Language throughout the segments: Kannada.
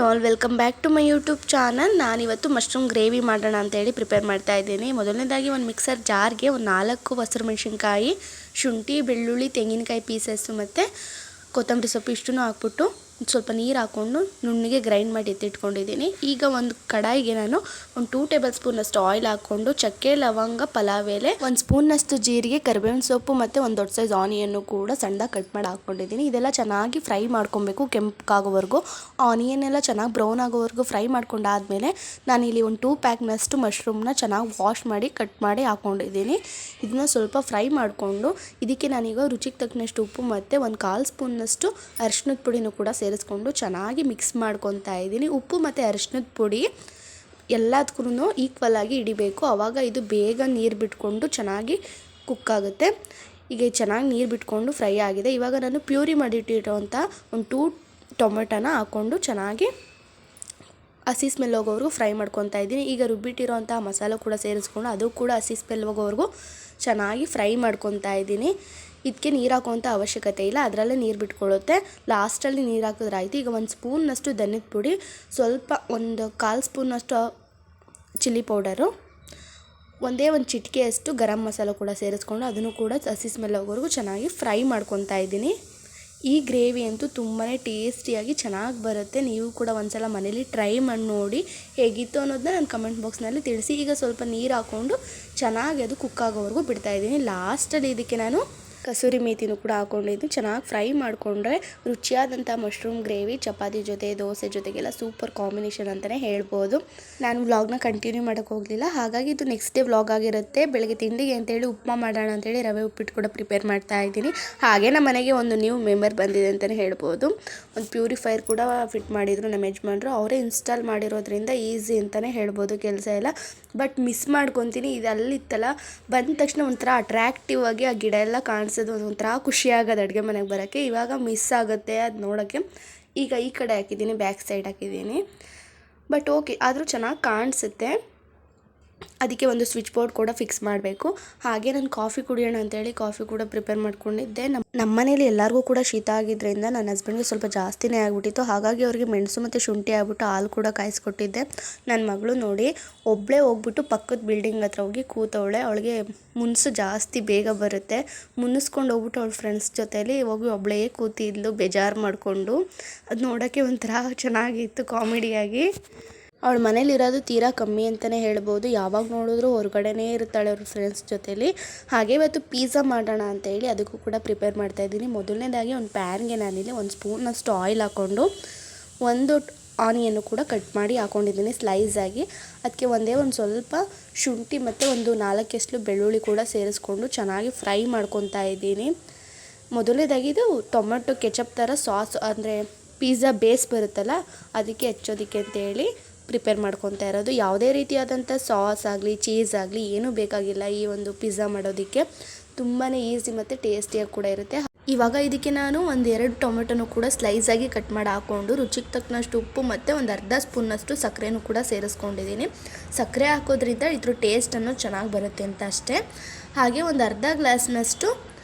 All welcome back to my YouTube channel. ನಾನಿವತ್ತು ಮಶ್ರೂಮ್ ಗ್ರೇವಿ ಮಾಡೋಣ ಅಂತೇಳಿ ಪ್ರಿಪೇರ್ ಮಾಡ್ತಾ ಇದ್ದೀನಿ. ಮೊದಲನೇದಾಗಿ ಒಂದು ಮಿಕ್ಸರ್ ಜಾರ್ಗೆ ಒಂದು 4 ಹಸಿರು ಮೆಣಸಿನ್ಕಾಯಿ, ಶುಂಠಿ, ಬೆಳ್ಳುಳ್ಳಿ, ತೆಂಗಿನಕಾಯಿ ಪೀಸಸ್ಸು ಮತ್ತು ಕೊತ್ತಂಬರಿ ಸೊಪ್ಪು ಇಷ್ಟನ್ನು ಹಾಕ್ಬಿಟ್ಟು ಸ್ವಲ್ಪ ನೀರು ಹಾಕ್ಕೊಂಡು ನುಣ್ಣಗೆ ಗ್ರೈಂಡ್ ಮಾಡಿ ಎತ್ತಿಟ್ಕೊಂಡಿದ್ದೀನಿ. ಈಗ ಒಂದು ಕಡಾಯಿಗೆ ನಾನು ಒಂದು 2 ಟೇಬಲ್ ಸ್ಪೂನಷ್ಟು ಆಯಿಲ್ ಹಾಕ್ಕೊಂಡು ಚಕ್ಕೆ, ಲವಂಗ, ಪಲಾವ್ ಎಲೆ, 1 ಸ್ಪೂನಷ್ಟು ಜೀರಿಗೆ, ಕರಿಬೇವಿನ ಸೊಪ್ಪು ಮತ್ತು ಒಂದು ದೊಡ್ಡ ಸೈಜ್ ಆನಿಯನ್ನು ಕೂಡ ಸಣ್ಣದಾಗಿ ಕಟ್ ಮಾಡಿ ಹಾಕ್ಕೊಂಡಿದ್ದೀನಿ. ಇದೆಲ್ಲ ಚೆನ್ನಾಗಿ ಫ್ರೈ ಮಾಡ್ಕೊಬೇಕು, ಕೆಂಪಗಾಗೋವರೆಗೂ. ಆನಿಯನ್ ಎಲ್ಲ ಚೆನ್ನಾಗಿ ಬ್ರೌನ್ ಆಗೋವರೆಗೂ ಫ್ರೈ ಮಾಡ್ಕೊಂಡಾದಮೇಲೆ ನಾನಿಲ್ಲಿ ಒಂದು 2 ಪ್ಯಾಕ್ನಷ್ಟು ಮಶ್ರೂಮ್ನ ಚೆನ್ನಾಗಿ ವಾಶ್ ಮಾಡಿ ಕಟ್ ಮಾಡಿ ಹಾಕ್ಕೊಂಡಿದ್ದೀನಿ. ಇದನ್ನ ಸ್ವಲ್ಪ ಫ್ರೈ ಮಾಡಿಕೊಂಡು ಇದಕ್ಕೆ ನಾನೀಗ ರುಚಿಗೆ ತಕ್ಕನಷ್ಟು ಉಪ್ಪು ಮತ್ತು ಒಂದು 1/4 ಸ್ಪೂನಷ್ಟು ಅರಿಶಿಣದ ಪುಡಿನೂ ಕೂಡ ಸೇರಿಸ್ಕೊಂಡು ಚೆನ್ನಾಗಿ ಮಿಕ್ಸ್ ಮಾಡ್ಕೊತಾ ಇದ್ದೀನಿ. ಉಪ್ಪು ಮತ್ತು ಅರಿಶಿಣದ ಪುಡಿ ಎಲ್ಲದಕ್ಕೂ ಈಕ್ವಲ್ ಆಗಿ ಹಿಡಿಬೇಕು, ಆವಾಗ ಇದು ಬೇಗ ನೀರು ಬಿಟ್ಕೊಂಡು ಚೆನ್ನಾಗಿ ಕುಕ್ ಆಗುತ್ತೆ. ಈಗ ಚೆನ್ನಾಗಿ ನೀರು ಬಿಟ್ಕೊಂಡು ಫ್ರೈ ಆಗಿದೆ. ಇವಾಗ ನಾನು ಪ್ಯೂರಿ ಮಾಡಿಟ್ಟಿರೋಂಥ ಒಂದು 2 ಟೊಮೆಟೊನ ಹಾಕ್ಕೊಂಡು ಚೆನ್ನಾಗಿ ಹಸಿ ಸ್ಮೆಲ್ ಹೋಗೋವರೆಗೂ ಫ್ರೈ ಮಾಡ್ಕೊತಾ ಇದ್ದೀನಿ. ಈಗ ರುಬ್ಬಿಟ್ಟಿರೋಂಥ ಮಸಾಲೆ ಕೂಡ ಸೇರಿಸ್ಕೊಂಡು ಅದು ಕೂಡ ಹಸಿ ಸ್ಮೆಲ್ ಹೋಗೋವರೆಗೂ ಚೆನ್ನಾಗಿ ಫ್ರೈ ಮಾಡ್ಕೊತಾ ಇದ್ದೀನಿ. ಇದಕ್ಕೆ ನೀರು ಹಾಕುವಂಥ ಅವಶ್ಯಕತೆ ಇಲ್ಲ, ಅದರಲ್ಲೇ ನೀರು ಬಿಟ್ಕೊಳ್ಳುತ್ತೆ. ಲಾಸ್ಟಲ್ಲಿ ನೀರು ಹಾಕಿದ್ರೆ ಆಯಿತು. ಈಗ 1 ಸ್ಪೂನ್ನಷ್ಟು ಧನಿಯದ ಪುಡಿ, ಸ್ವಲ್ಪ ಒಂದು 1/4 ಸ್ಪೂನಷ್ಟು ಚಿಲ್ಲಿ ಪೌಡರು, ಒಂದೇ ಒಂದು ಚಿಟಿಕೆಯಷ್ಟು ಗರಂ ಮಸಾಲ ಕೂಡ ಸೇರಿಸ್ಕೊಂಡು ಅದನ್ನು ಕೂಡ ಹಸಿ ಸ್ಮೆಲ್ ಹೋಗೋವರೆಗೂ ಚೆನ್ನಾಗಿ ಫ್ರೈ ಮಾಡ್ಕೊತಾ ಇದ್ದೀನಿ. ಈ ಗ್ರೇವಿ ಅಂತೂ ತುಂಬಾ ಟೇಸ್ಟಿಯಾಗಿ ಚೆನ್ನಾಗಿ ಬರುತ್ತೆ. ನೀವು ಕೂಡ ಒಂದ್ಸಲ ಮನೇಲಿ ಟ್ರೈ ಮಾಡಿ ನೋಡಿ ಹೇಗಿತ್ತು ಅನ್ನೋದನ್ನ ನಾನು ಕಮೆಂಟ್ ಬಾಕ್ಸ್ನಲ್ಲಿ ತಿಳಿಸಿ. ಈಗ ಸ್ವಲ್ಪ ನೀರು ಹಾಕ್ಕೊಂಡು ಚೆನ್ನಾಗಿ ಅದು ಕುಕ್ ಆಗೋವರೆಗೂ ಬಿಡ್ತಾಯಿದ್ದೀನಿ. ಲಾಸ್ಟಲ್ಲಿ ಇದಕ್ಕೆ ನಾನು ಕಸೂರಿ ಮೇಥಿನೂ ಕೂಡ ಹಾಕ್ಕೊಂಡಿದ್ದು ಚೆನ್ನಾಗಿ ಫ್ರೈ ಮಾಡಿಕೊಂಡ್ರೆ ರುಚಿಯಾದಂಥ ಮಶ್ರೂಮ್ ಗ್ರೇವಿ ಚಪಾತಿ ಜೊತೆ, ದೋಸೆ ಜೊತೆಗೆಲ್ಲ ಸೂಪರ್ ಕಾಂಬಿನೇಷನ್ ಅಂತಲೇ ಹೇಳ್ಬೋದು. ನಾನು ವ್ಲಾಗ್ನ ಕಂಟಿನ್ಯೂ ಮಾಡೋಕ್ಕೆ ಹೋಗಲಿಲ್ಲ, ಹಾಗಾಗಿ ಇದು ನೆಕ್ಸ್ಟ್ ಡೇ ವ್ಲಾಗ್ ಆಗಿರುತ್ತೆ. ಬೆಳಗ್ಗೆ ತಿಂಡಿಗೆ ಅಂತೇಳಿ ಉಪ್ಮಾ ಮಾಡೋಣ ಅಂತೇಳಿ ರವೆ ಉಪ್ಪಿಟ್ಟು ಕೂಡ ಪ್ರಿಪೇರ್ ಮಾಡ್ತಾ ಇದ್ದೀನಿ. ಹಾಗೆ ನಮ್ಮ ಮನೆಗೆ ಒಂದು ನ್ಯೂ ಮೆಂಬರ್ ಬಂದಿದೆ ಅಂತಲೇ ಹೇಳ್ಬೋದು. ಒಂದು ಪ್ಯೂರಿಫೈಯರ್ ಕೂಡ ಫಿಟ್ ಮಾಡಿದರು ನಮ್ಮ ಯಜಮಾನ್ರು. ಅವರೇ ಇನ್ಸ್ಟಾಲ್ ಮಾಡಿರೋದ್ರಿಂದ ಈಸಿ ಅಂತಲೇ ಹೇಳ್ಬೋದು ಕೆಲಸ ಎಲ್ಲ. ಬಟ್ ಮಿಸ್ ಮಾಡ್ಕೊತೀನಿ, ಇದು ಅಲ್ಲಿತ್ತಲ್ಲ, ಬಂದ ತಕ್ಷಣ ಒಂಥರ ಅಟ್ರ್ಯಾಕ್ಟಿವ್ ಆಗಿ ಆ ಗಿಡ ಎಲ್ಲ ಕಾಣಿಸೋದು ಒಂಥರ ಖುಷಿಯಾಗೋದು ಅಡುಗೆ ಮನೆಗೆ ಬರೋಕ್ಕೆ. ಇವಾಗ ಮಿಸ್ ಆಗುತ್ತೆ ಅದು ನೋಡೋಕ್ಕೆ. ಈಗ ಈ ಕಡೆ ಹಾಕಿದ್ದೀನಿ, ಬ್ಯಾಕ್ ಸೈಡ್ ಹಾಕಿದ್ದೀನಿ. ಬಟ್ ಓಕೆ, ಆದರೂ ಚೆನ್ನಾಗಿ ಕಾಣಿಸುತ್ತೆ. ಅದಕ್ಕೆ ಒಂದು ಸ್ವಿಚ್ ಬೋರ್ಡ್ ಕೂಡ ಫಿಕ್ಸ್ ಮಾಡಬೇಕು. ಹಾಗೆ ನಾನು ಕಾಫಿ ಕುಡಿಯೋಣ ಅಂತೇಳಿ ಕಾಫಿ ಕೂಡ ಪ್ರಿಪೇರ್ ಮಾಡ್ಕೊಂಡಿದ್ದೆ. ನಮ್ಮ ಮನೇಲಿ ಎಲ್ಲರಿಗೂ ಕೂಡ ಶೀತ ಆಗಿದ್ದರಿಂದ ನನ್ನ ಹಸ್ಬೆಂಡ್ಗೆ ಸ್ವಲ್ಪ ಜಾಸ್ತಿನೇ ಆಗಿಬಿಟ್ಟಿತ್ತು. ಹಾಗಾಗಿ ಅವರಿಗೆ ಮೆಣಸು ಮತ್ತು ಶುಂಠಿ ಆಗ್ಬಿಟ್ಟು ಹಾಲು ಕೂಡ ಕಾಯಿಸ್ಕೊಟ್ಟಿದ್ದೆ. ನನ್ನ ಮಗಳು ನೋಡಿ ಒಬ್ಬಳೇ ಹೋಗ್ಬಿಟ್ಟು ಪಕ್ಕದ ಬಿಲ್ಡಿಂಗ್ ಹತ್ರ ಹೋಗಿ ಕೂತವಳೆ. ಅವಳಿಗೆ ಮುನ್ಸು ಜಾಸ್ತಿ ಬೇಗ ಬರುತ್ತೆ. ಮುನ್ನಿಸ್ಕೊಂಡು ಹೋಗ್ಬಿಟ್ಟು ಅವಳ ಫ್ರೆಂಡ್ಸ್ ಜೊತೆಲಿ ಹೋಗಿ ಒಬ್ಬಳೇ ಕೂತಿದ್ಲು ಬೇಜಾರು ಮಾಡಿಕೊಂಡು. ಅದು ನೋಡೋಕ್ಕೆ ಒಂಥರ ಚೆನ್ನಾಗಿತ್ತು ಕಾಮಿಡಿಯಾಗಿ. ಅವಳ ಮನೇಲಿರೋದು ತೀರಾ ಕಮ್ಮಿ ಅಂತಲೇ ಹೇಳ್ಬೋದು. ಯಾವಾಗ ನೋಡಿದ್ರು ಹೊರಗಡೆನೇ ಇರ್ತಾಳೆ ಅವ್ರ ಫ್ರೆಂಡ್ಸ್ ಜೊತೆಲಿ. ಹಾಗೆ ಇವತ್ತು ಪಿಜ್ಜಾ ಮಾಡೋಣ ಅಂತೇಳಿ ಅದಕ್ಕೂ ಕೂಡ ಪ್ರಿಪೇರ್ ಮಾಡ್ತಾಯಿದ್ದೀನಿ. ಮೊದಲನೇದಾಗಿ ಒಂದು ಪ್ಯಾನ್ಗೆ ನಾನಿಲ್ಲಿ 1 ಸ್ಪೂನಷ್ಟು ಆಯಿಲ್ ಹಾಕ್ಕೊಂಡು ಒಂದು ಆನಿಯನ್ನು ಕೂಡ ಕಟ್ ಮಾಡಿ ಹಾಕ್ಕೊಂಡಿದ್ದೀನಿ ಸ್ಲೈಸಾಗಿ. ಅದಕ್ಕೆ ಒಂದು ಸ್ವಲ್ಪ ಶುಂಠಿ ಮತ್ತು ಒಂದು 4 ಬೆಳ್ಳುಳ್ಳಿ ಕೂಡ ಸೇರಿಸ್ಕೊಂಡು ಚೆನ್ನಾಗಿ ಫ್ರೈ ಮಾಡ್ಕೊತಾ ಇದ್ದೀನಿ. ಮೊದಲನೇದಾಗಿ ಇದು ಟೊಮೆಟೊ ಕೆಚಪ್ ಥರ ಸಾಸ್, ಅಂದರೆ ಪಿಜ್ಜಾ ಬೇಸ್ ಬರುತ್ತಲ್ಲ ಅದಕ್ಕೆ ಹೆಚ್ಚೋದಕ್ಕೆ ಅಂತೇಳಿ ಪ್ರಿಪೇರ್ ಮಾಡ್ಕೊತಾ ಇರೋದು. ಯಾವುದೇ ರೀತಿಯಾದಂಥ ಸಾಸ್ ಆಗಲಿ ಚೀಸ್ ಆಗಲಿ ಏನೂ ಬೇಕಾಗಿಲ್ಲ ಈ ಒಂದು ಪಿಜ್ಜಾ ಮಾಡೋದಕ್ಕೆ. ತುಂಬಾ ಈಸಿ ಮತ್ತು ಟೇಸ್ಟಿಯಾಗಿ ಕೂಡ ಇರುತ್ತೆ. ಇವಾಗ ಇದಕ್ಕೆ ನಾನು 1-2 ಟೊಮೆಟೊನೂ ಕೂಡ ಸ್ಲೈಸಾಗಿ ಕಟ್ ಮಾಡಿ ಹಾಕ್ಕೊಂಡು ರುಚಿಗೆ ತಕ್ಕನಷ್ಟು ಉಪ್ಪು ಮತ್ತು ಒಂದು ಅರ್ಧ ಸ್ಪೂನಷ್ಟು ಸಕ್ಕರೆನೂ ಕೂಡ ಸೇರಿಸ್ಕೊಂಡಿದ್ದೀನಿ. ಸಕ್ಕರೆ ಹಾಕೋದ್ರಿಂದ ಇದ್ರ ಟೇಸ್ಟ್ ಅನ್ನೋದು ಚೆನ್ನಾಗಿ ಬರುತ್ತೆ ಅಂತ ಅಷ್ಟೇ. ಹಾಗೆ ಒಂದು ಅರ್ಧ ಗ್ಲಾಸ್ನಷ್ಟು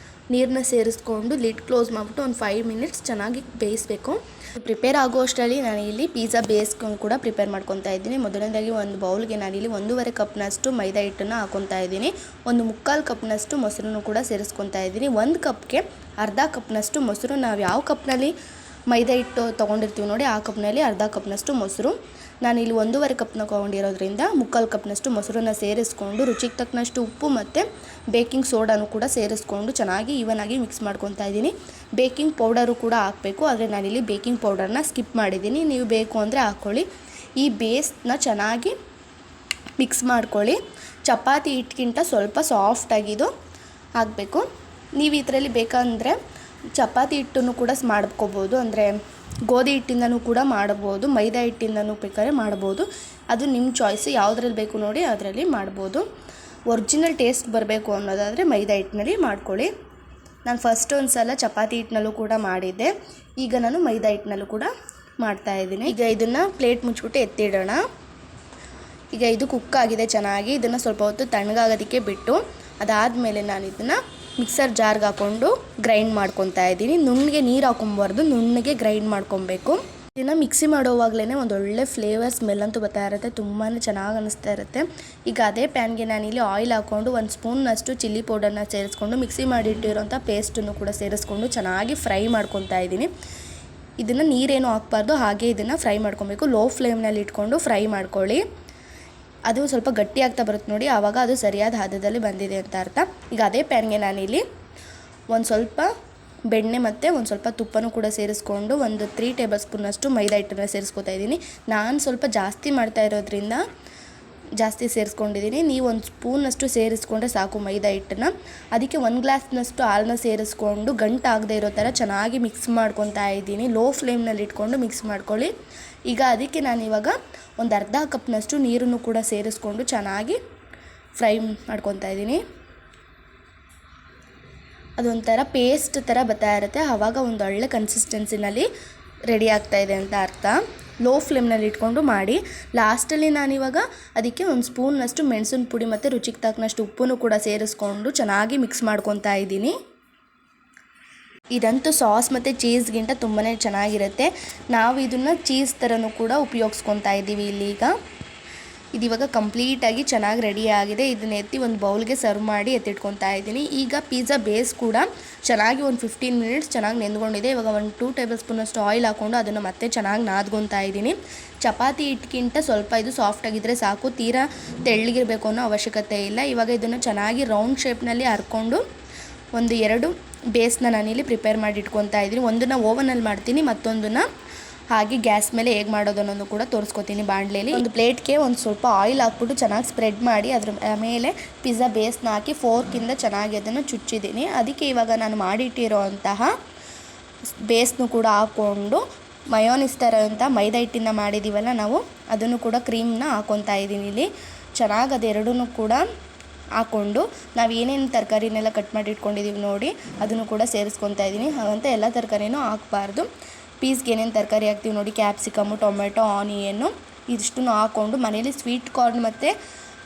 ನೀರನ್ನ ಸೇರಿಸ್ಕೊಂಡು ಲಿಡ್ ಕ್ಲೋಸ್ ಮಾಡಿಬಿಟ್ಟು ಒಂದು 5 ಮಿನಿಟ್ಸ್ ಚೆನ್ನಾಗಿ ಬೇಯಿಸಬೇಕು. ಪ್ರಿಪೇರ್ ಆಗೋ ಅಷ್ಟರಲ್ಲಿ ನಾನು ಇಲ್ಲಿ ಪಿಜ್ಜಾ ಬೇಸ್ಕೊಂಡು ಕೂಡ ಪ್ರಿಪೇರ್ ಮಾಡ್ಕೊತಾ ಇದ್ದೀನಿ. ಮೊದಲನೇದಾಗಿ ಒಂದು ಬೌಲ್ಗೆ ನಾನಿಲ್ಲಿ 1.5 ಕಪ್ನಷ್ಟು ಮೈದಾ ಹಿಟ್ಟನ್ನು ಹಾಕ್ಕೊತಾ ಇದ್ದೀನಿ. 1/4 ಕಪ್ನಷ್ಟು ಮೊಸರನ್ನು ಕೂಡ ಸೇರಿಸ್ಕೊತಾ ಇದ್ದೀನಿ. 1 ಕಪ್ಗೆ ಅರ್ಧ ಕಪ್ನಷ್ಟು ಮೊಸರು. ನಾವು ಯಾವ ಕಪ್ನಲ್ಲಿ ಮೈದಾ ಹಿಟ್ಟು ತೊಗೊಂಡಿರ್ತೀವಿ ನೋಡಿ ಆ ಕಪ್ನಲ್ಲಿ ಅರ್ಧ ಕಪ್ನಷ್ಟು ಮೊಸರು. ನಾನಿಲ್ಲಿ 1.5 ಕಪ್ನ ತೊಗೊಂಡಿರೋದ್ರಿಂದ 3/4 ಕಪ್ನಷ್ಟು ಮೊಸರನ್ನು ಸೇರಿಸ್ಕೊಂಡು ರುಚಿಗೆ ತಕ್ಕನಷ್ಟು ಉಪ್ಪು ಮತ್ತು ಬೇಕಿಂಗ್ ಸೋಡಾನು ಕೂಡ ಸೇರಿಸ್ಕೊಂಡು ಚೆನ್ನಾಗಿ ಈವನಾಗಿ ಮಿಕ್ಸ್ ಮಾಡ್ಕೊತಾ ಇದ್ದೀನಿ. ಬೇಕಿಂಗ್ ಪೌಡರು ಕೂಡ ಹಾಕಬೇಕು, ಆದರೆ ನಾನಿಲ್ಲಿ ಬೇಕಿಂಗ್ ಪೌಡರ್ನ ಸ್ಕಿಪ್ ಮಾಡಿದ್ದೀನಿ. ನೀವು ಬೇಕು ಅಂದರೆ ಹಾಕ್ಕೊಳ್ಳಿ. ಈ ಬೇಸ್ನ ಚೆನ್ನಾಗಿ ಮಿಕ್ಸ್ ಮಾಡ್ಕೊಳ್ಳಿ. ಚಪಾತಿ ಹಿಟ್ಟಿಗಿಂತ ಸ್ವಲ್ಪ ಸಾಫ್ಟಾಗಿದ್ದು ಹಾಕಬೇಕು. ನೀವು ಇದರಲ್ಲಿ ಬೇಕಂದರೆ ಚಪಾತಿ ಹಿಟ್ಟನ್ನು ಕೂಡ ಮಾಡ್ಕೋಬೋದು, ಅಂದರೆ ಗೋಧಿ ಹಿಟ್ಟಿಂದನೂ ಕೂಡ ಮಾಡ್ಬೋದು, ಮೈದಾ ಹಿಟ್ಟಿಂದನೂ ಬೇಕಾದ್ರೆ ಮಾಡ್ಬೋದು. ಅದು ನಿಮ್ಮ ಚಾಯ್ಸು, ಯಾವುದ್ರಲ್ಲಿ ಬೇಕು ನೋಡಿ ಅದರಲ್ಲಿ ಮಾಡ್ಬೋದು. ಒರಿಜಿನಲ್ ಟೇಸ್ಟ್ ಬರಬೇಕು ಅನ್ನೋದಾದರೆ ಮೈದಾ ಹಿಟ್ಟಿನಲ್ಲಿ ಮಾಡ್ಕೊಳ್ಳಿ. ನಾನು ಫಸ್ಟ್ ಒಂದು ಸಲ ಚಪಾತಿ ಹಿಟ್ಟಿನಲ್ಲೂ ಕೂಡ ಮಾಡಿದ್ದೆ, ಈಗ ನಾನು ಮೈದಾ ಹಿಟ್ಟಿನಲ್ಲೂ ಕೂಡ ಮಾಡ್ತಾಯಿದ್ದೀನಿ. ಈಗ ಇದನ್ನು ಪ್ಲೇಟ್ ಮುಚ್ಚಿಬಿಟ್ಟು ಎತ್ತಿಡೋಣ. ಈಗ ಇದು ಕುಕ್ ಆಗಿದೆ ಚೆನ್ನಾಗಿ. ಇದನ್ನು ಸ್ವಲ್ಪ ಹೊತ್ತು ತಣ್ಣಗಾಗೋದಕ್ಕೆ ಬಿಟ್ಟು ಅದಾದಮೇಲೆ ನಾನು ಇದನ್ನು ಮಿಕ್ಸರ್ ಜಾರ್ಗೆ ಹಾಕ್ಕೊಂಡು ಗ್ರೈಂಡ್ ಮಾಡ್ಕೊತಾ ಇದ್ದೀನಿ. ನುಣ್ಣಗೆ ನೀರು ಹಾಕ್ಕೊಬಾರ್ದು, ನುಣ್ಣಗೆ ಗ್ರೈಂಡ್ ಮಾಡ್ಕೊಬೇಕು. ಇದನ್ನು ಮಿಕ್ಸಿ ಮಾಡೋವಾಗಲೇ ಒಂದು ಒಳ್ಳೆ ಫ್ಲೇವರ್ ಸ್ಮೆಲ್ ಅಂತೂ ಬರ್ತಾ ಇರುತ್ತೆ, ತುಂಬಾ ಚೆನ್ನಾಗಿ ಅನ್ನಿಸ್ತಾ ಇರುತ್ತೆ. ಈಗ ಅದೇ ಪ್ಯಾನ್ಗೆ ನಾನಿಲ್ಲಿ ಆಯಿಲ್ ಹಾಕ್ಕೊಂಡು 1 ಸ್ಪೂನ್ನಷ್ಟು ಚಿಲ್ಲಿ ಪೌಡರ್ನ ಸೇರಿಸ್ಕೊಂಡು ಮಿಕ್ಸಿ ಮಾಡಿಟ್ಟಿರೋಂಥ ಪೇಸ್ಟನ್ನು ಕೂಡ ಸೇರಿಸ್ಕೊಂಡು ಚೆನ್ನಾಗಿ ಫ್ರೈ ಮಾಡ್ಕೊತಾ ಇದ್ದೀನಿ. ಇದನ್ನು ನೀರೇನು ಹಾಕ್ಬಾರ್ದು, ಹಾಗೆ ಇದನ್ನು ಫ್ರೈ ಮಾಡ್ಕೊಬೇಕು. ಲೋ ಫ್ಲೇಮ್ನಲ್ಲಿ ಇಟ್ಕೊಂಡು ಫ್ರೈ ಮಾಡ್ಕೊಳ್ಳಿ. ಅದು ಸ್ವಲ್ಪ ಗಟ್ಟಿ ಆಗ್ತಾ ಬರುತ್ತೆ ನೋಡಿ, ಆವಾಗ ಅದು ಸರಿಯಾದ ಹದದಲ್ಲಿ ಬಂದಿದೆ ಅಂತ ಅರ್ಥ. ಈಗ ಅದೇ ಪ್ಯಾನ್ಗೆ ನಾನಿಲ್ಲಿ ಒಂದು ಸ್ವಲ್ಪ ಬೆಣ್ಣೆ ಮತ್ತು ಒಂದು ಸ್ವಲ್ಪ ತುಪ್ಪನೂ ಕೂಡ ಸೇರಿಸ್ಕೊಂಡು 3 ಟೇಬಲ್ ಸ್ಪೂನಷ್ಟು ಮೈದಾ ಹಿಟ್ಟನ್ನು ಸೇರಿಸ್ಕೊತಾ ಇದ್ದೀನಿ. ನಾನು ಸ್ವಲ್ಪ ಜಾಸ್ತಿ ಮಾಡ್ತಾ ಇರೋದ್ರಿಂದ ಜಾಸ್ತಿ ಸೇರಿಸ್ಕೊಂಡಿದ್ದೀನಿ. ನೀವು 1 ಸ್ಪೂನಷ್ಟು ಸೇರಿಸ್ಕೊಂಡ್ರೆ ಸಾಕು ಮೈದಾ ಹಿಟ್ಟನ್ನು. ಅದಕ್ಕೆ 1 ಗ್ಲಾಸ್ನಷ್ಟು ಹಾಲನ್ನ ಸೇರಿಸ್ಕೊಂಡು ಗಂಟಾಗದೇ ಇರೋ ಥರ ಚೆನ್ನಾಗಿ ಮಿಕ್ಸ್ ಮಾಡ್ಕೊತಾ ಇದ್ದೀನಿ. ಲೋ ಫ್ಲೇಮ್ನಲ್ಲಿ ಇಟ್ಕೊಂಡು ಮಿಕ್ಸ್ ಮಾಡ್ಕೊಳ್ಳಿ. ಈಗ ಅದಕ್ಕೆ ನಾನಿವಾಗ ಒಂದು ಅರ್ಧ ಕಪ್ನಷ್ಟು ನೀರನ್ನು ಕೂಡ ಸೇರಿಸ್ಕೊಂಡು ಚೆನ್ನಾಗಿ ಫ್ರೈ ಮಾಡ್ಕೊತಾ ಇದ್ದೀನಿ. ಅದೊಂಥರ ಪೇಸ್ಟ್ ಥರ ಬರ್ತಾ ಇರುತ್ತೆ, ಆವಾಗ ಒಂದು ಒಳ್ಳೆ ಕನ್ಸಿಸ್ಟೆನ್ಸಿನಲ್ಲಿ ರೆಡಿ ಆಗ್ತಾಯಿದೆ ಅಂತ ಅರ್ಥ. ಲೋ ಫ್ಲೇಮ್ನಲ್ಲಿ ಇಟ್ಕೊಂಡು ಮಾಡಿ. ಲಾಸ್ಟಲ್ಲಿ ನಾನಿವಾಗ ಅದಕ್ಕೆ 1 ಸ್ಪೂನ್ನಷ್ಟು ಮೆಣಸಿನ ಪುಡಿ ಮತ್ತು ರುಚಿಗೆ ತಕ್ಕನಷ್ಟು ಉಪ್ಪನ್ನು ಕೂಡ ಸೇರಿಸ್ಕೊಂಡು ಚೆನ್ನಾಗಿ ಮಿಕ್ಸ್ ಮಾಡ್ಕೊತಾ ಇದ್ದೀನಿ. ಇದಂತೂ ಸಾಸ್ ಮತ್ತು ಚೀಸ್ಗಿಂತ ತುಂಬಾ ಚೆನ್ನಾಗಿರುತ್ತೆ. ನಾವು ಇದನ್ನು ಚೀಸ್ ಥರನೂ ಕೂಡ ಉಪಯೋಗಿಸ್ಕೊತಾ ಇದ್ದೀವಿ ಇಲ್ಲಿಗ. ಇದಿವಾಗ ಕಂಪ್ಲೀಟಾಗಿ ಚೆನ್ನಾಗಿ ರೆಡಿ ಆಗಿದೆ. ಇದನ್ನ ಎತ್ತಿ ಒಂದು ಬೌಲ್ಗೆ ಸರ್ವ್ ಮಾಡಿ ಎತ್ತಿಟ್ಕೊತಾ ಇದ್ದೀನಿ. ಈಗ ಪಿಜ್ಜಾ ಬೇಸ್ ಕೂಡ ಚೆನ್ನಾಗಿ ಒಂದು 15 ಮಿನಿಟ್ಸ್ ಚೆನ್ನಾಗಿ ನೆಂದ್ಕೊಂಡಿದೆ. ಇವಾಗ 2 ಟೇಬಲ್ ಸ್ಪೂನಷ್ಟು ಆಯಿಲ್ ಹಾಕ್ಕೊಂಡು ಅದನ್ನು ಮತ್ತೆ ಚೆನ್ನಾಗಿ ನಾದ್ಕೊತಾ ಇದ್ದೀನಿ. ಚಪಾತಿ ಹಿಟ್ಟಿಗಿಂತ ಸ್ವಲ್ಪ ಇದು ಸಾಫ್ಟಾಗಿದ್ದರೆ ಸಾಕು, ತೀರಾ ತೆಳ್ಳಗಿರಬೇಕು ಅನ್ನೋ ಅವಶ್ಯಕತೆ ಇಲ್ಲ. ಇವಾಗ ಇದನ್ನು ಚೆನ್ನಾಗಿ ರೌಂಡ್ ಶೇಪ್ನಲ್ಲಿ ಹರ್ಕೊಂಡು 2 ಬೇಸ್ನ ನಾನಿಲ್ಲಿ ಪ್ರಿಪೇರ್ ಮಾಡಿ ಇಟ್ಕೊತಾ ಇದ್ದೀನಿ. ಒಂದನ್ನು ಓವನಲ್ಲಿ ಮಾಡ್ತೀನಿ, ಮತ್ತೊಂದನ್ನು ಹಾಗೆ ಗ್ಯಾಸ್ ಮೇಲೆ ಹೇಗೆ ಮಾಡೋದು ಅನ್ನೋದು ಕೂಡ ತೋರಿಸ್ಕೊತೀನಿ. ಬಾಣಲೆಯಲ್ಲಿ ಒಂದು ಪ್ಲೇಟ್ಗೆ ಒಂದು ಸ್ವಲ್ಪ ಆಯಿಲ್ ಹಾಕ್ಬಿಟ್ಟು ಚೆನ್ನಾಗಿ ಸ್ಪ್ರೆಡ್ ಮಾಡಿ ಅದ್ರ ಮೇಲೆ ಪಿಜ್ಜಾ ಬೇಸ್ನ ಹಾಕಿ ಫೋರ್ಕಿಂದ ಚೆನ್ನಾಗಿ ಅದನ್ನು ಚುಚ್ಚಿದ್ದೀನಿ. ಅದಕ್ಕೆ ಇವಾಗ ನಾನು ಮಾಡಿಟ್ಟಿರೋ ಅಂತಹ ಬೇಸ್ನು ಕೂಡ ಹಾಕ್ಕೊಂಡು ಮಯೋನಿಸ್ ಥರ ಅಂತ ಮೈದಾ ಹಿಟ್ಟಿಂದ ಮಾಡಿದ್ದೀವಲ್ಲ ನಾವು, ಅದನ್ನು ಕೂಡ ಕ್ರೀಮ್ನ ಹಾಕ್ಕೊತಾ ಇದ್ದೀನಿ. ಇಲ್ಲಿ ಚೆನ್ನಾಗಿ ಅದೆರಡೂ ಕೂಡ ಹಾಕ್ಕೊಂಡು ನಾವು ಏನೇನು ತರಕಾರಿನೆಲ್ಲ ಕಟ್ ಮಾಡಿ ಇಟ್ಕೊಂಡಿದ್ದೀವಿ ನೋಡಿ, ಅದನ್ನು ಕೂಡ ಸೇರಿಸ್ಕೊತಾ ಇದ್ದೀನಿ. ಹಾಗಂತ ಎಲ್ಲ ತರಕಾರಿನೂ ಹಾಕಬಾರ್ದು. ಪೀಸ್ಗೆ ಏನೇನು ತರಕಾರಿ ಹಾಕ್ತೀವಿ ನೋಡಿ, ಕ್ಯಾಪ್ಸಿಕಮ್ಮು, ಟೊಮೆಟೊ, ಆನಿಯನ್ನು ಇದಿಷ್ಟನ್ನು ಹಾಕ್ಕೊಂಡು ಮನೇಲಿ ಸ್ವೀಟ್ ಕಾರ್ನ್ ಮತ್ತು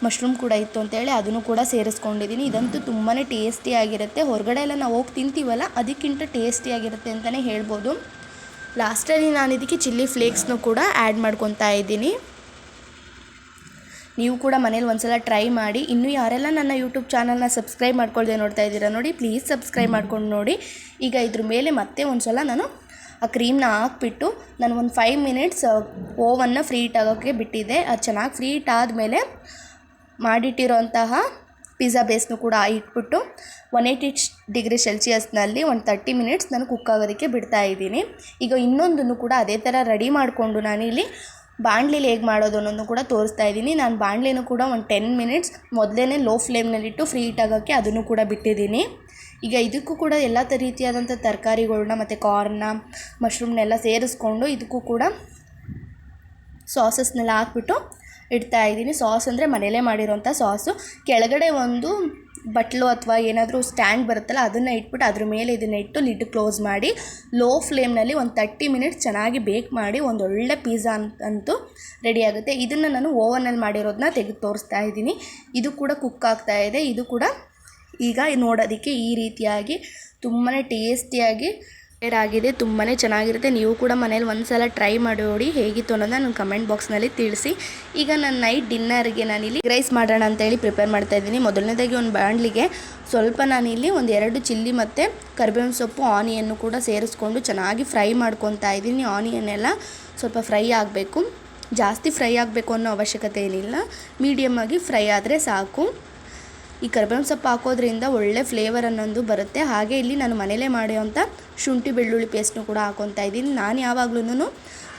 ಮಶ್ರೂಮ್ ಕೂಡ ಇತ್ತು ಅಂತೇಳಿ ಅದನ್ನು ಕೂಡ ಸೇರಿಸ್ಕೊಂಡಿದ್ದೀನಿ. ಇದಂತೂ ತುಂಬಾ ಟೇಸ್ಟಿಯಾಗಿರುತ್ತೆ. ಹೊರಗಡೆ ಎಲ್ಲ ನಾವು ಹೋಗಿ ತಿಂತೀವಲ್ಲ, ಅದಕ್ಕಿಂತ ಟೇಸ್ಟಿಯಾಗಿರುತ್ತೆ ಅಂತಲೇ ಹೇಳ್ಬೋದು. ಲಾಸ್ಟಲ್ಲಿ ನಾನು ಇದಕ್ಕೆ ಚಿಲ್ಲಿ ಫ್ಲೇಕ್ಸ್ನು ಕೂಡ ಆ್ಯಡ್ ಮಾಡ್ಕೊತಾ ಇದ್ದೀನಿ. ನೀವು ಕೂಡ ಮನೇಲಿ ಒಂದ್ಸಲ ಟ್ರೈ ಮಾಡಿ. ಇನ್ನೂ ಯಾರೆಲ್ಲ ನನ್ನ ಯೂಟ್ಯೂಬ್ ಚಾನಲ್ನ ಸಬ್ಸ್ಕ್ರೈಬ್ ಮಾಡ್ಕೊಳ್ದೆ ನೋಡ್ತಾ ಇದ್ದೀರಾ ನೋಡಿ, ಪ್ಲೀಸ್ ಸಬ್ಸ್ಕ್ರೈಬ್ ಮಾಡ್ಕೊಂಡು ನೋಡಿ. ಈಗ ಇದ್ರ ಮೇಲೆ ಮತ್ತೆ ಒಂದು ಸಲ ನಾನು ಆ ಕ್ರೀಮ್ನ ಹಾಕ್ಬಿಟ್ಟು ನಾನು ಒಂದು 5 ಮಿನಿಟ್ಸ್ ಓವನ್ನ ಫ್ರೀ ಹೀಟ್ ಆಗೋಕ್ಕೆ ಬಿಟ್ಟಿದ್ದೆ. ಅದು ಚೆನ್ನಾಗಿ ಫ್ರೀ ಹೀಟ್ ಆದಮೇಲೆ ಮಾಡಿಟ್ಟಿರೋಂತಹ ಪಿಜ್ಜಾ ಬೇಸ್ನು ಕೂಡ ಇಟ್ಬಿಟ್ಟು 180 ಡಿಗ್ರಿ ಸೆಲ್ಸಿಯಸ್ನಲ್ಲಿ ಒಂದು 30 ಮಿನಿಟ್ಸ್ ನಾನು ಕುಕ್ ಆಗೋದಕ್ಕೆ ಬಿಡ್ತಾ ಇದ್ದೀನಿ. ಈಗ ಇನ್ನೊಂದನ್ನು ಕೂಡ ಅದೇ ಥರ ರೆಡಿ ಮಾಡಿಕೊಂಡು ನಾನಿಲ್ಲಿ ಬಾಣಲಿಲಿ ಹೇಗೆ ಮಾಡೋದು ಅನ್ನೋದನ್ನು ಕೂಡ ತೋರಿಸ್ತಾ ಇದ್ದೀನಿ. ನಾನು ಬಾಣಲಿನೂ ಕೂಡ ಒಂದು 10 ಮಿನಿಟ್ಸ್ ಮೊದಲೇ ಲೋ ಫ್ಲೇಮ್ನಲ್ಲಿಟ್ಟು ಫ್ರೀ ಹೀಟ್ ಆಗೋಕ್ಕೆ ಅದನ್ನು ಕೂಡ ಬಿಟ್ಟಿದ್ದೀನಿ. ಈಗ ಇದಕ್ಕೂ ಕೂಡ ಎಲ್ಲ ರೀತಿಯಾದಂಥ ತರಕಾರಿಗಳನ್ನ ಮತ್ತು ಕಾರ್ನ, ಮಶ್ರೂಮ್ನೆಲ್ಲ ಸೇರಿಸ್ಕೊಂಡು ಇದಕ್ಕೂ ಕೂಡ ಸಾಸಸ್ನೆಲ್ಲ ಹಾಕ್ಬಿಟ್ಟು ಇಡ್ತಾ ಇದ್ದೀನಿ. ಸಾಸ್ ಅಂದರೆ ಮನೇಲೇ ಮಾಡಿರೋಂಥ ಸಾಸು. ಕೆಳಗಡೆ ಒಂದು ಬಟ್ಲು ಅಥವಾ ಏನಾದರೂ ಸ್ಟ್ಯಾಂಡ್ ಬರುತ್ತಲ್ಲ, ಅದನ್ನು ಇಟ್ಬಿಟ್ಟು ಅದ್ರ ಮೇಲೆ ಇದನ್ನು ಇಟ್ಟು ಲಿಡ್ ಕ್ಲೋಸ್ ಮಾಡಿ ಲೋ ಫ್ಲೇಮ್ನಲ್ಲಿ ಒಂದು 30 ಮಿನಿಟ್ಸ್ ಚೆನ್ನಾಗಿ ಬೇಕ್ ಮಾಡಿ ಒಂದೊಳ್ಳೆ ಪಿಜ್ಜಾ ಅಂತೂ ರೆಡಿ ಆಗುತ್ತೆ. ಇದನ್ನು ನಾನು ಓವನಲ್ಲಿ ಮಾಡಿರೋದನ್ನ ತೆಗೆದು ತೋರಿಸ್ತಾ ಇದ್ದೀನಿ. ಇದು ಕೂಡ ಕುಕ್ ಆಗ್ತಾ ಇದೆ. ಇದು ಕೂಡ ಈಗ ನೋಡೋದಕ್ಕೆ ಈ ರೀತಿಯಾಗಿ ತುಂಬಾ ಟೇಸ್ಟಿಯಾಗಿ ಆಗಿದೆ. ತುಂಬಾ ಚೆನ್ನಾಗಿರುತ್ತೆ. ನೀವು ಕೂಡ ಮನೇಲಿ ಒಂದು ಸಲ ಟ್ರೈ ಮಾಡಿ ನೋಡಿ, ಹೇಗಿತ್ತು ಅನ್ನೋದನ್ನ ನನ್ನ ಕಮೆಂಟ್ ಬಾಕ್ಸ್ನಲ್ಲಿ ತಿಳಿಸಿ. ಈಗ ನಾನು ನೈಟ್ ಡಿನ್ನರ್ಗೆ ನಾನಿಲ್ಲಿ ರೈಸ್ ಮಾಡೋಣ ಅಂತೇಳಿ ಪ್ರಿಪೇರ್ ಮಾಡ್ತಾಯಿದ್ದೀನಿ. ಮೊದಲನೇದಾಗಿ ಒಂದು ಬಾಣಲಿಗೆ ಸ್ವಲ್ಪ ನಾನಿಲ್ಲಿ 2 ಚಿಲ್ಲಿ ಮತ್ತು ಕರಿಬೇವಿನ ಸೊಪ್ಪು, ಆನಿಯನ್ನು ಕೂಡ ಸೇರಿಸ್ಕೊಂಡು ಚೆನ್ನಾಗಿ ಫ್ರೈ ಮಾಡ್ಕೊತಾ ಇದ್ದೀನಿ. ಆನಿಯನ್ ಎಲ್ಲ ಸ್ವಲ್ಪ ಫ್ರೈ ಆಗಬೇಕು, ಜಾಸ್ತಿ ಫ್ರೈ ಆಗಬೇಕು ಅನ್ನೋ ಅವಶ್ಯಕತೆ ಏನಿಲ್ಲ, ಮೀಡಿಯಮ್ ಆಗಿ ಫ್ರೈ ಆದರೆ ಸಾಕು. ಈ ಕರಿಬೇವಿನ ಸೊಪ್ಪು ಹಾಕೋದ್ರಿಂದ ಒಳ್ಳೆ ಫ್ಲೇವರ್ ಅನ್ನೊಂದು ಬರುತ್ತೆ. ಹಾಗೆ ಇಲ್ಲಿ ನಾನು ಮನೇಲೇ ಮಾಡೋವಂಥ ಶುಂಠಿ ಬೆಳ್ಳುಳ್ಳಿ ಪೇಸ್ಟ್ನು ಕೂಡ ಹಾಕ್ಕೊತಾ ಇದ್ದೀನಿ. ನಾನು ಯಾವಾಗ್ಲೂ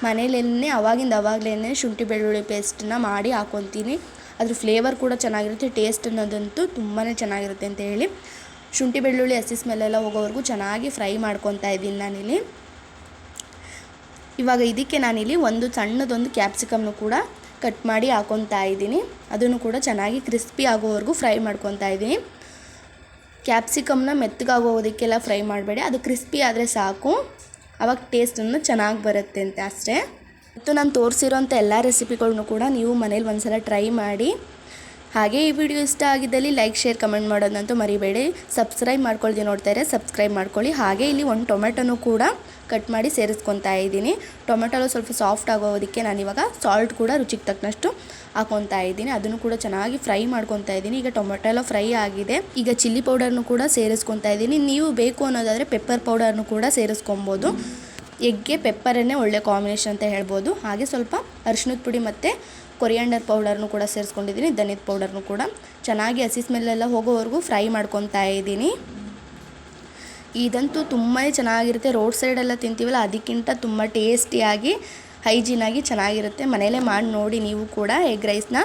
ಮನೇಲೇ ಅವಾಗಲೇ ಶುಂಠಿ ಬೆಳ್ಳುಳ್ಳಿ ಪೇಸ್ಟನ್ನ ಮಾಡಿ ಹಾಕ್ಕೊತೀನಿ. ಅದ್ರ ಫ್ಲೇವರ್ ಕೂಡ ಚೆನ್ನಾಗಿರುತ್ತೆ, ಟೇಸ್ಟ್ ಅನ್ನೋದಂತೂ ತುಂಬಾ ಚೆನ್ನಾಗಿರುತ್ತೆ ಅಂತ ಹೇಳಿ ಶುಂಠಿ ಬೆಳ್ಳುಳ್ಳಿ ಹಸಿ ಸ್ಮೆಲ್ಲೆಲ್ಲ ಹೋಗೋವರೆಗೂ ಚೆನ್ನಾಗಿ ಫ್ರೈ ಮಾಡ್ಕೊತಾ ಇದ್ದೀನಿ ನಾನಿಲ್ಲಿ. ಇವಾಗ ಇದಕ್ಕೆ ನಾನಿಲ್ಲಿ ಒಂದು ಸಣ್ಣದೊಂದು ಕ್ಯಾಪ್ಸಿಕಮ್ನು ಕೂಡ ಕಟ್ ಮಾಡಿ ಹಾಕ್ಕೊತಾ ಇದ್ದೀನಿ. ಅದನ್ನು ಕೂಡ ಚೆನ್ನಾಗಿ ಕ್ರಿಸ್ಪಿ ಆಗೋವರೆಗೂ ಫ್ರೈ ಮಾಡ್ಕೊತಾ ಇದ್ದೀನಿ. ಕ್ಯಾಪ್ಸಿಕಮ್ನ ಮೆತ್ತಗಾಗೋದಕ್ಕೆಲ್ಲ ಫ್ರೈ ಮಾಡಬೇಡಿ, ಅದು ಕ್ರಿಸ್ಪಿ ಆದರೆ ಸಾಕು, ಆವಾಗ ಟೇಸ್ಟನ್ನು ಚೆನ್ನಾಗಿ ಬರುತ್ತೆ ಅಂತ ಅಷ್ಟೇ. ಮತ್ತು ನಾನು ತೋರಿಸಿರೋಂಥ ಎಲ್ಲ ರೆಸಿಪಿಗಳನ್ನೂ ಕೂಡ ನೀವು ಮನೇಲಿ ಒಂದು ಸಲ ಟ್ರೈ ಮಾಡಿ. ಹಾಗೆ ಈ ವಿಡಿಯೋ ಇಷ್ಟ ಆಗಿದ್ದಲ್ಲಿ ಲೈಕ್ ಶೇರ್ ಕಮೆಂಟ್ ಮಾಡೋದಂತೂ ಮರಿಬೇಡಿ. ಸಬ್ಸ್ಕ್ರೈಬ್ ಮಾಡ್ಕೊಳ್ದೆ ನೋಡ್ತಾ ಇದ್ರೆ ಸಬ್ಸ್ಕ್ರೈಬ್ ಮಾಡ್ಕೊಳ್ಳಿ. ಹಾಗೆ ಇಲ್ಲಿ ಒಂದು ಟೊಮೆಟೊನೂ ಕೂಡ ಕಟ್ ಮಾಡಿ ಸೇರಿಸ್ಕೊತಾ ಇದ್ದೀನಿ. ಟೊಮೆಟೊ ಸ್ವಲ್ಪ ಸಾಫ್ಟ್ ಆಗೋದಕ್ಕೆ ನಾನಿವಾಗ ಸಾಲ್ಟ್ ಕೂಡ ರುಚಿಗೆ ತಕ್ಕನಷ್ಟು ಹಾಕೊತಾ ಇದ್ದೀನಿ. ಅದನ್ನು ಕೂಡ ಚೆನ್ನಾಗಿ ಫ್ರೈ ಮಾಡ್ಕೊತಾ ಇದ್ದೀನಿ. ಈಗ ಟೊಮೆಟೊ ಎಲ್ಲ ಫ್ರೈ ಆಗಿದೆ. ಈಗ ಚಿಲ್ಲಿ ಪೌಡರ್ನು ಕೂಡ ಸೇರಿಸ್ಕೊತಾ ಇದ್ದೀನಿ. ನೀವು ಬೇಕು ಅನ್ನೋದಾದರೆ ಪೆಪ್ಪರ್ ಪೌಡರ್ನು ಕೂಡ ಸೇರಿಸ್ಕೊಬೋದು. ಎಗ್ಗೆ ಪೆಪ್ಪರನ್ನೇ ಒಳ್ಳೆ ಕಾಂಬಿನೇಷನ್ ಅಂತ ಹೇಳ್ಬೋದು. ಹಾಗೆ ಸ್ವಲ್ಪ ಅರಿಶಿಣದ ಪುಡಿ ಮತ್ತು ಕೊರಿಯಾಂಡರ್ ಪೌಡರ್ನು ಕೂಡ ಸೇರಿಸ್ಕೊಂಡಿದ್ದೀನಿ. ಧನಿಯದ ಪೌಡರ್ನು ಕೂಡ ಚೆನ್ನಾಗಿ ಹಸಿ ಸ್ಮೆಲ್ಲೆಲ್ಲ ಹೋಗೋವರೆಗೂ ಫ್ರೈ ಮಾಡ್ಕೊತಾ ಇದ್ದೀನಿ. ಇದಂತೂ ತುಂಬಾ ಚೆನ್ನಾಗಿರುತ್ತೆ. ರೋಡ್ ಸೈಡೆಲ್ಲ ತಿಂತೀವಲ್ಲ ಅದಕ್ಕಿಂತ ತುಂಬ ಟೇಸ್ಟಿಯಾಗಿ ಹೈಜೀನಾಗಿ ಚೆನ್ನಾಗಿರುತ್ತೆ. ಮನೆಯಲ್ಲೇ ಮಾಡಿ ನೋಡಿ ನೀವು ಕೂಡ ಎಗ್ ರೈಸ್ನ.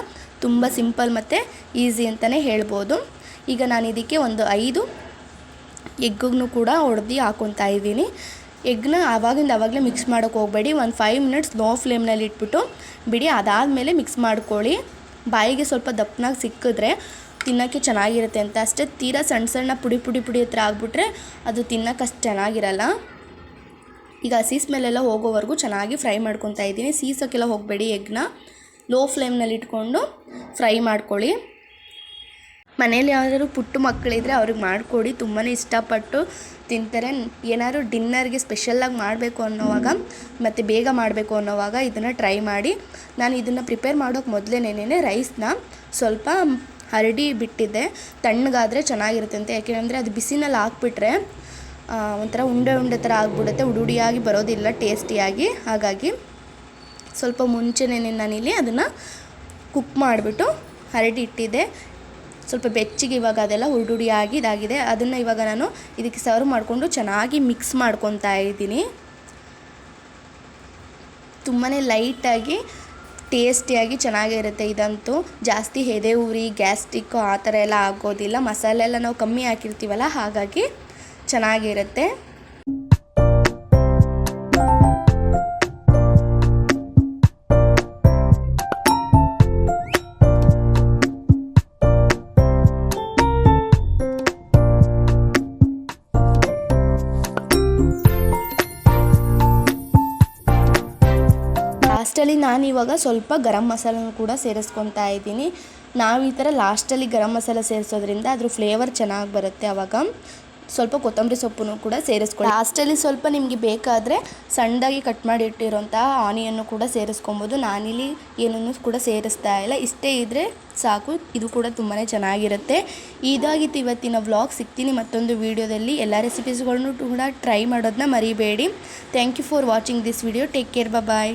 ತುಂಬ ಸಿಂಪಲ್ ಮತ್ತು ಈಸಿ ಅಂತಲೇ ಹೇಳ್ಬೋದು. ಈಗ ನಾನು ಇದಕ್ಕೆ ಒಂದು 5 ಎಗ್ಗನ್ನು ಕೂಡ ಹೊಡೆದು ಹಾಕ್ಕೊತಾ ಇದ್ದೀನಿ. ಎಗ್ನ ಆವಾಗಲೇ ಮಿಕ್ಸ್ ಮಾಡೋಕ್ಕೆ ಹೋಗಬೇಡಿ. ಒಂದು 5 ಮಿನಿಟ್ಸ್ ಲೋ ಫ್ಲೇಮ್ನಲ್ಲಿ ಇಟ್ಬಿಟ್ಟು ಬಿಡಿ. ಅದಾದಮೇಲೆ ಮಿಕ್ಸ್ ಮಾಡ್ಕೊಳ್ಳಿ. ಬಾಯಿಗೆ ಸ್ವಲ್ಪ ದಪ್ಪನಾಗಿ ಸಿಕ್ಕಿದ್ರೆ ತಿನ್ನೋಕ್ಕೆ ಚೆನ್ನಾಗಿರುತ್ತೆ ಅಂತ ಅಷ್ಟೇ. ತೀರಾ ಸಣ್ಣ ಪುಡಿ ಹತ್ರ ಆಗಿಬಿಟ್ರೆ ಅದು ತಿನ್ನೋಕೆ ಅಷ್ಟು ಚೆನ್ನಾಗಿರಲ್ಲ. ಈಗ ಹಸಿ ಸ್ಮೆಲ್ಲೆಲ್ಲ ಹೋಗೋವರೆಗೂ ಚೆನ್ನಾಗಿ ಫ್ರೈ ಮಾಡ್ಕೊತಾ ಇದ್ದೀನಿ. ಸೀಸೋಕ್ಕೆಲ್ಲ ಹೋಗಬೇಡಿ. ಎಗ್ನ ಲೋ ಫ್ಲೇಮ್ನಲ್ಲಿ ಇಟ್ಕೊಂಡು ಫ್ರೈ ಮಾಡ್ಕೊಳ್ಳಿ. ಮನೇಲಿ ಯಾವ್ದಾದ್ರು ಪುಟ್ಟ ಮಕ್ಕಳಿದ್ರೆ ಅವ್ರಿಗೆ ಮಾಡಿಕೊಡಿ. ತುಂಬಾ ಇಷ್ಟಪಟ್ಟು ತಿಂತಾರೆ. ಏನಾದ್ರು ಡಿನ್ನರ್ಗೆ ಸ್ಪೆಷಲಾಗಿ ಮಾಡಬೇಕು ಅನ್ನೋವಾಗ ಮತ್ತು ಬೇಗ ಮಾಡಬೇಕು ಅನ್ನೋವಾಗ ಇದನ್ನು ಟ್ರೈ ಮಾಡಿ. ನಾನು ಇದನ್ನು ಪ್ರಿಪೇರ್ ಮಾಡೋಕ್ಕೆ ಮೊದಲೇನೇ ರೈಸ್ನ ಸ್ವಲ್ಪ ಹರಡಿ ಬಿಟ್ಟಿದ್ದೆ. ತಣ್ಣಗಾದರೆ ಚೆನ್ನಾಗಿರುತ್ತೆ ಅಂತ. ಯಾಕೆಂದರೆ ಅದು ಬಿಸಿನಲ್ಲಿ ಹಾಕ್ಬಿಟ್ರೆ ಒಂಥರ ಉಂಡೆ ಥರ ಆಗಿಬಿಡುತ್ತೆ. ಉಡುಡಿಯಾಗಿ ಬರೋದಿಲ್ಲ ಟೇಸ್ಟಿಯಾಗಿ. ಹಾಗಾಗಿ ಸ್ವಲ್ಪ ಮುಂಚೆನೇ ನಾನಿಲ್ಲಿ ಅದನ್ನು ಕುಕ್ ಮಾಡಿಬಿಟ್ಟು ಹರಡಿ ಇಟ್ಟಿದ್ದೆ. ಸ್ವಲ್ಪ ಬೆಚ್ಚಗೆ ಇವಾಗ ಅದೆಲ್ಲ ಉಡುಡಿಯಾಗಿ ಇದಾಗಿದೆ. ಅದನ್ನು ಇವಾಗ ನಾನು ಇದಕ್ಕೆ ಸರ್ವ್ ಮಾಡಿಕೊಂಡು ಚೆನ್ನಾಗಿ ಮಿಕ್ಸ್ ಮಾಡ್ಕೊತಾ ಇದ್ದೀನಿ. ತುಂಬಾ ಲೈಟಾಗಿ ಟೇಸ್ಟಿಯಾಗಿ ಚೆನ್ನಾಗಿರುತ್ತೆ. ಇದಂತೂ ಜಾಸ್ತಿ ಎದೆ ಉರಿ ಗ್ಯಾಸ್ಟ್ರಿಕ್ಕು ಆ ಥರ ಎಲ್ಲ ಆಗೋದಿಲ್ಲ. ಮಸಾಲೆ ಎಲ್ಲ ನಾವು ಕಮ್ಮಿ ಹಾಕಿರ್ತೀವಲ್ಲ ಹಾಗಾಗಿ ಚೆನ್ನಾಗಿರುತ್ತೆ. ಲಾಸ್ಟಲ್ಲಿ ನಾನು ಇವಾಗ ಸ್ವಲ್ಪ ಗರಂ ಮಸಾಲನೂ ಕೂಡ ಸೇರಿಸ್ಕೊತಾ ಇದ್ದೀನಿ. ನಾವು ಈ ಥರ ಲಾಸ್ಟಲ್ಲಿ ಗರಂ ಮಸಾಲ ಸೇರಿಸೋದ್ರಿಂದ ಅದ್ರ ಫ್ಲೇವರ್ ಚೆನ್ನಾಗಿ ಬರುತ್ತೆ. ಆವಾಗ ಸ್ವಲ್ಪ ಕೊತ್ತಂಬರಿ ಸೊಪ್ಪನ್ನು ಕೂಡ ಸೇರಿಸ್ಕೊಳ್ಳಿ. ಲಾಸ್ಟಲ್ಲಿ ಸ್ವಲ್ಪ ನಿಮಗೆ ಬೇಕಾದರೆ ಸಣ್ಣದಾಗಿ ಕಟ್ ಮಾಡಿ ಇಟ್ಟಿರೋಂತಹ ಆನಿಯನ್ನು ಕೂಡ ಸೇರಿಸ್ಕೊಬೋದು. ನಾನಿಲ್ಲಿ ಏನನ್ನು ಕೂಡ ಸೇರಿಸ್ತಾ ಇಲ್ಲ. ಇಷ್ಟೇ ಇದ್ದರೆ ಸಾಕು. ಇದು ಕೂಡ ತುಂಬಾ ಚೆನ್ನಾಗಿರುತ್ತೆ. ಇದಾಗಿತ್ತು ಇವತ್ತಿನ ವ್ಲಾಗ್. ಸಿಗ್ತೀನಿ ಮತ್ತೊಂದು ವೀಡಿಯೋದಲ್ಲಿ. ಎಲ್ಲ ರೆಸಿಪೀಸ್ಗಳನ್ನು ಕೂಡ ಟ್ರೈ ಮಾಡೋದನ್ನ ಮರಿಬೇಡಿ. Thank you for watching this video. Take care. Bye.